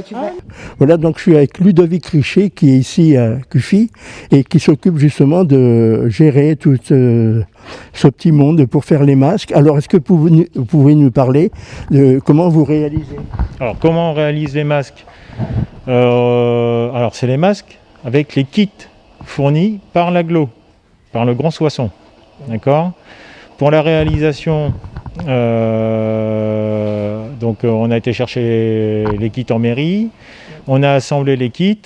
tu vas... Voilà, donc je suis avec Ludovic Richer qui est ici à Cuffy et qui s'occupe justement de gérer tout ce petit monde pour faire les masques. Alors, est-ce que vous pouvez nous parler de comment vous réalisez? Alors, comment on réalise les masques? Alors, c'est les masques avec les kits fournis par l'Aglo, par le Grand Soissons. D'accord? Pour la réalisation, donc on a été chercher les kits en mairie, on a assemblé les kits,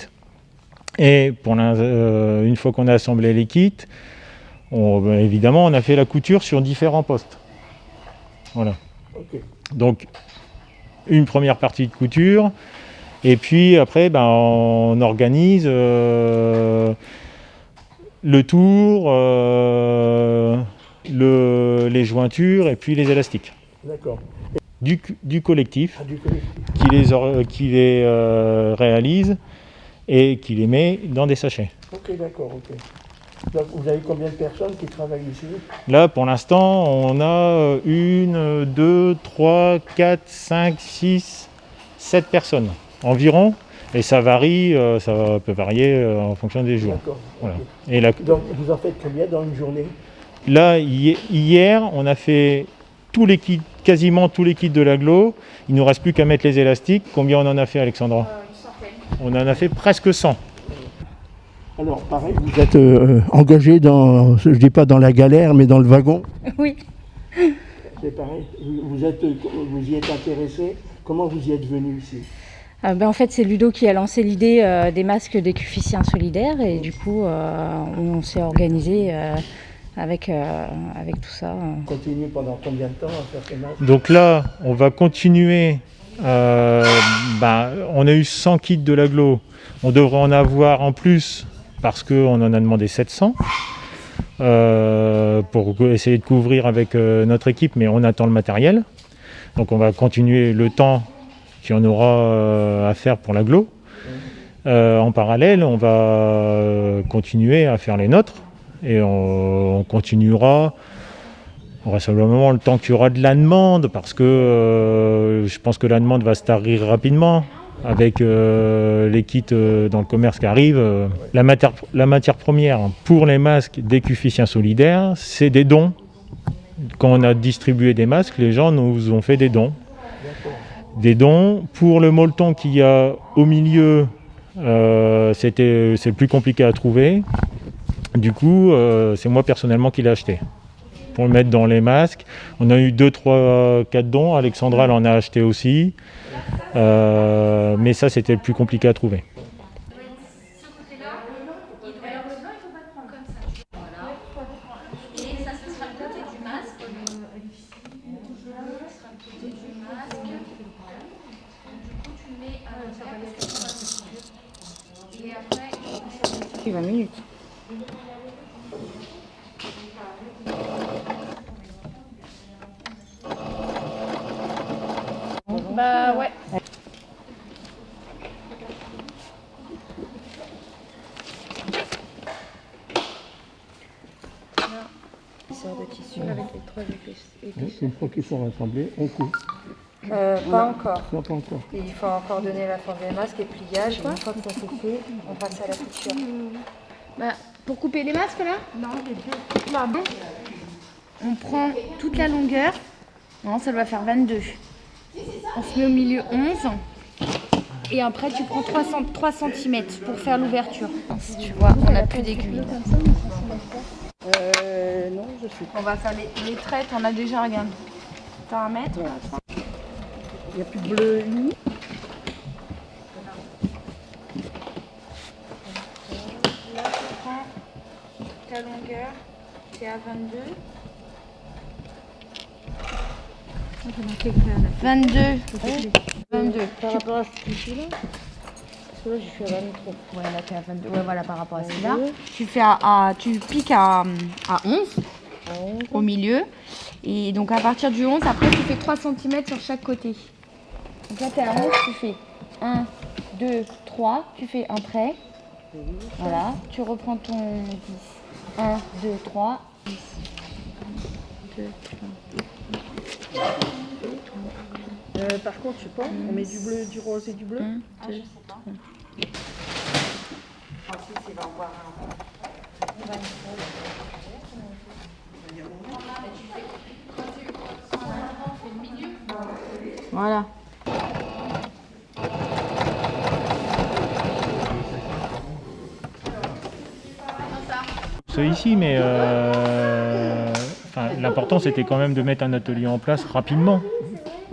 et une fois qu'on a assemblé les kits, évidemment on a fait la couture sur différents postes. Voilà. Okay. Donc une première partie de couture, et puis après on organise le tour, les jointures et puis les élastiques. D'accord. Du collectif, Du collectif qui les réalise et qui les met dans des sachets. Ok, d'accord, ok. Donc vous avez combien de personnes qui travaillent ici? Là, pour l'instant, on a 1, 2, 3, 4, 5, 6, 7 personnes environ. Et ça varie, ça peut varier en fonction des jours. D'accord. Voilà. Okay. Et donc vous en faites combien dans une journée? Là, hier, on a fait quasiment tous les kits de l'Aglo. Il ne nous reste plus qu'à mettre les élastiques. Combien on en a fait, Alexandra? Une centaine. On en a fait presque 100. Alors pareil, vous êtes engagé dans, je dis pas dans la galère, mais dans le wagon? Oui. C'est pareil, vous y êtes intéressé? Comment vous y êtes venu ici? En fait, c'est Ludo qui a lancé l'idée des masques des Cuficiens solidaires et du coup, on s'est organisé avec tout ça. Continue pendant combien de temps à faire ces masques? Donc là, on va continuer. On a eu 100 kits de l'Aglo. On devrait en avoir en plus parce qu'on en a demandé 700 pour essayer de couvrir avec notre équipe, mais on attend le matériel. Donc on va continuer le temps qu'il y en aura à faire pour l'Aglo. En parallèle, on va continuer à faire les nôtres et on continuera vraisemblablement le temps qu'il y aura de la demande, parce que je pense que la demande va se tarir rapidement avec les kits dans le commerce qui arrivent. La matière première pour les masques des Cuficiens solidaires, c'est des dons. Quand on a distribué des masques, les gens nous ont fait des dons. Des dons. Pour le molleton qu'il y a au milieu, c'est plus compliqué à trouver. Du coup, c'est moi personnellement qui l'ai acheté pour le mettre dans les masques. On a eu 2, 3, 4 dons. Alexandra en a acheté aussi. Mais ça, c'était le plus compliqué à trouver. Et 20 minutes. Bah ouais. Sort de tissu. Avec les 3 épices. Une fois qu'ils sont rassemblés, on coupe. Pas encore. Non, pas encore. Il faut encore donner la forme des masques et pliage. Et une fois que ça c'est fait, on passe à la couture. Bah, pour couper les masques là? Non, les deux. Pardon. On prend toute la longueur. Non, ça doit faire 22. On se met au milieu 11. Et après, tu prends 3 cm pour faire l'ouverture. Tu vois, on n'a plus d'aiguille. Non, je sais pas. On va faire les traits. On a déjà, regarde. T'as un mètre là. Il n'y a plus de bleu uni. Là, tu prends ta longueur. C'est à 22. 22. Par rapport à celui-là? Parce que là, je suis à 23. Ouais, là, t'es à 22. Ouais, voilà, par rapport à celui-là. Tu fais tu piques à 11 au milieu. Et donc, à partir du 11, après, tu fais 3 cm sur chaque côté. Donc là, t'es à 11, tu fais 1, 2, 3. Tu fais un trait. Voilà. Tu reprends ton 10. 1, 2, 3. 10. 1, 2, 3. Par contre, je sais pas, on met du bleu, du rose et du bleu. Ah, je sais pas. Ensuite, il va en boire un. Voilà. C'est ici, mais l'important c'était quand même de mettre un atelier en place rapidement.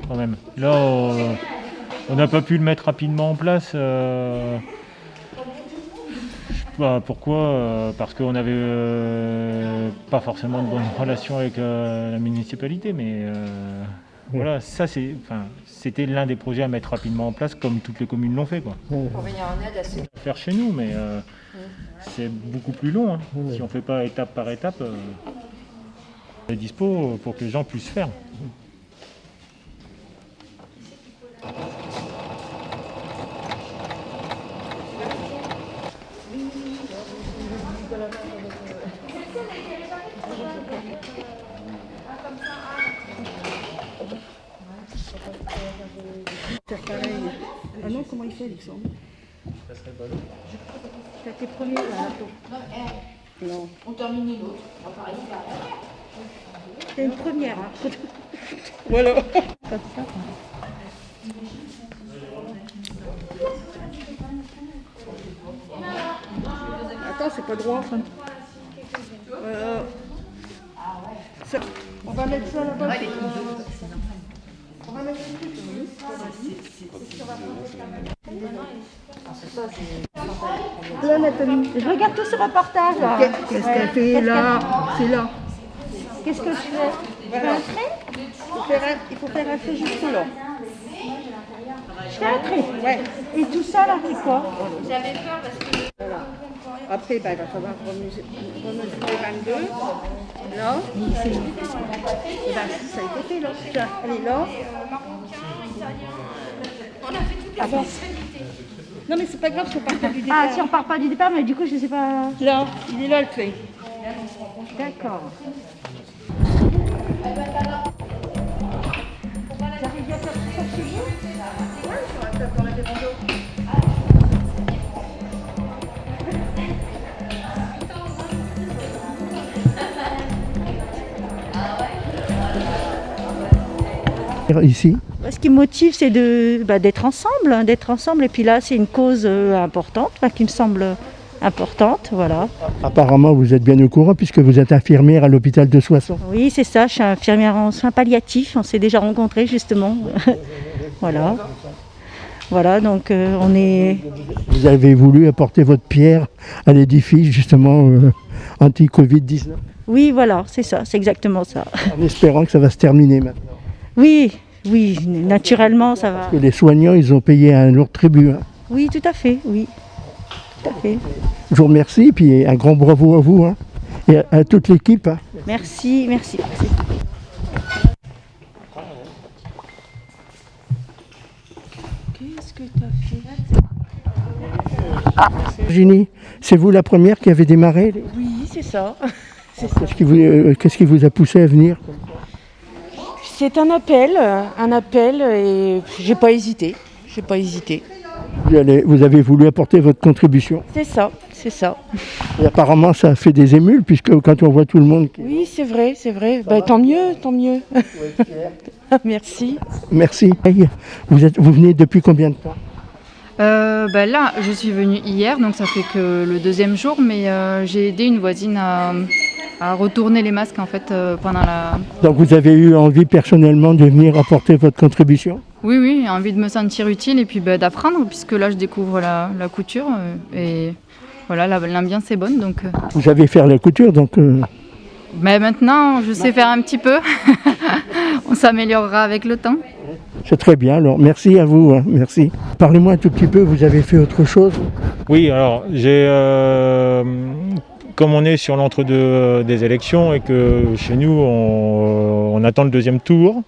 Quand même. Là, on n'a pas pu le mettre rapidement en place. Je sais pas pourquoi, parce qu'on n'avait pas forcément de bonnes relations avec la municipalité, mais voilà, ça c'était l'un des projets à mettre rapidement en place, comme toutes les communes l'ont fait, quoi. Pour venir en aide à ceux qui... Faire chez nous, mais c'est beaucoup plus long. Hein. Si on ne fait pas étape par étape, on est dispo pour que les gens puissent faire. Faire pareil. Ah non, comment il fait, Alexandre? Ça serait pas long. T'as été premier là, la Non. On termine une autre. T'es une première, hein. Voilà. Comme ça. Attends, c'est pas droit. Ça, on va mettre ça là-bas. On va mettre ça là, Nathalie. Je regarde tout ce reportage. Là. Qu'est-ce qu'elle fait là? C'est là. Qu'est-ce que je fais? Je fais un trait? Il faut faire un trait juste là. Je fais un trait. Ouais. Et tout ça là, c'est quoi? J'avais peur parce que... Voilà. Après, il va falloir remesurer 22. Là. Et ben, ça a été fait là. Tiens, allez là. Ah bon. Non mais c'est pas grave si on part pas du départ. Ah, si on part pas du départ, mais du coup, je sais pas. Là, il est là le trait. D'accord. Ici, Ce qui me motive, c'est d'être ensemble, Et puis là, c'est une cause importante, qui me semble importante, voilà. apparemment, vous êtes bien au courant puisque vous êtes infirmière à l'hôpital de Soissons. Oui, c'est ça, je suis infirmière en soins palliatifs. On s'est déjà rencontrés, justement. Voilà. Voilà, donc on est... Vous avez voulu apporter votre pierre à l'édifice, justement, anti-Covid-19, Oui, voilà, c'est ça, c'est exactement ça. en espérant que ça va se terminer maintenant. Oui, oui, naturellement, ça va. Parce que les soignants, ils ont payé un lourd tribut. Hein. Oui, tout à fait, oui. Tout à fait. Je vous remercie, et puis un grand bravo à vous, hein, et à toute l'équipe. Hein. Merci, merci. Qu'est-ce que tu as fait? Virginie, c'est vous la première qui avez démarré Oui, c'est ça. Qu'est-ce qui vous a poussé à venir? C'est un appel, et j'ai pas hésité. Vous avez voulu apporter votre contribution. C'est ça, c'est ça. Et apparemment, ça a fait des émules, puisque quand on voit tout le monde qui... Oui, c'est vrai. Tant mieux. Merci. Merci. Hey, vous venez depuis combien de temps? Là, je suis venue hier, donc ça fait que le deuxième jour, mais j'ai aidé une voisine à retourner les masques en fait pendant la... Donc vous avez eu envie personnellement de venir apporter votre contribution? Oui, envie de me sentir utile et puis d'apprendre, puisque là je découvre la couture et voilà, l'ambiance est bonne. Donc, Vous savez faire la couture, donc... maintenant, je sais faire un petit peu. On s'améliorera avec le temps. C'est très bien, alors merci à vous, hein, merci. Parlez-moi un tout petit peu, vous avez fait autre chose? Oui, alors comme on est sur l'entre-deux des élections et que chez nous on attend le deuxième tour,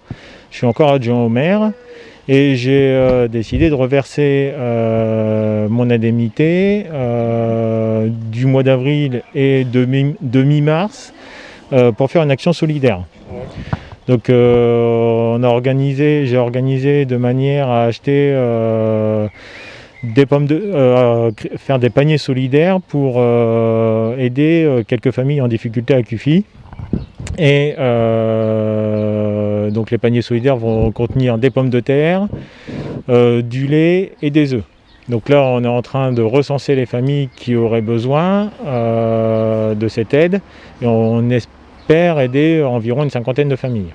je suis encore adjoint au maire et j'ai décidé de reverser mon indemnité du mois d'avril et de mi-mars pour faire une action solidaire. Donc j'ai organisé de manière à acheter faire des paniers solidaires pour aider quelques familles en difficulté à Cuffy. Et donc les paniers solidaires vont contenir des pommes de terre, du lait et des œufs. Donc là, on est en train de recenser les familles qui auraient besoin de cette aide et on espère aider environ une 50aine de familles.